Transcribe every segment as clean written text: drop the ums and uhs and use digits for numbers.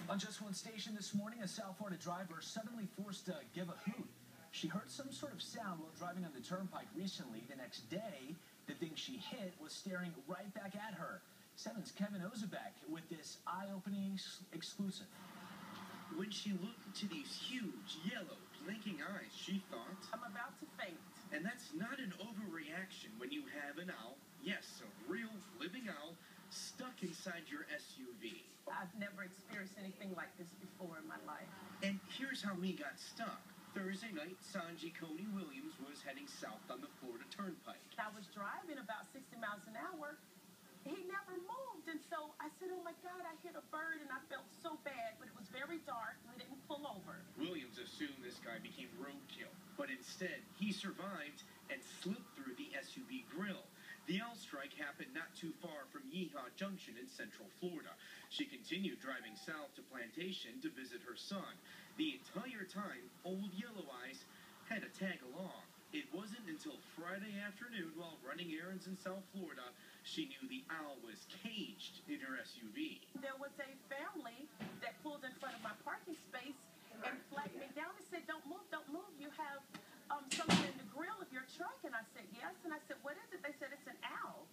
On just one station this morning, a South Florida driver suddenly forced to give a hoot. She heard some sort of sound while driving on the turnpike recently. The next day, the thing she hit was staring right back at her. 7's Kevin Ozebek with this eye-opening exclusive. When she looked into these huge, yellow, blinking eyes, she thought, I'm about to faint. And that's not an overreaction when you have an owl, yes, a real living owl, stuck inside your SUV. I've never experienced anything like this before in my life. And here's how me got stuck. Thursday night, Sanji Coney Williams was heading south on the Florida Turnpike. I was driving about 60 miles an hour. He never moved, and so I said, oh my God, I hit a bird, and I felt so bad, but it was very dark. We didn't pull over. Williams assumed this guy became roadkill, but instead, he survived and slipped through the SUV grill. The owl strike happened not too far from Yeehaw Junction in Central Florida. She continued driving south to Plantation to visit her son. The entire time, Old Yellow Eyes had to tag along. It wasn't until Friday afternoon, while running errands in South Florida, she knew the owl was caged in her SUV. There was a family that pulled in front of my parking space and flagged me down and said, don't move, you have something in the grill of your truck. And I said, yes. And I said, what is it? They said, it's an owl.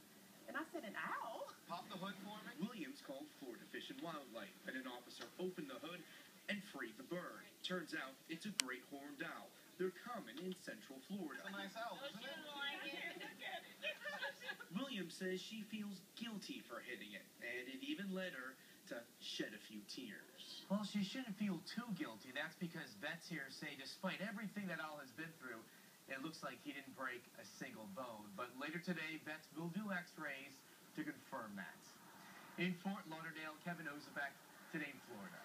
And I said, an owl? Pop the hood for me. Williams called Florida Fish and Wildlife, and an officer opened the hood and freed the bird. Turns out it's a great horned owl. They're common in Central Florida. It's a nice owl, isn't it? Williams says she feels guilty for hitting it, and it even led her to shed a few tears. Well, she shouldn't feel too guilty. That's because vets here say despite everything that owl has been through, it looks like he didn't break a single bone. But later today, vets will do x-rays to confirm that. In Fort Lauderdale, Kevin Ozebek, Today in Florida.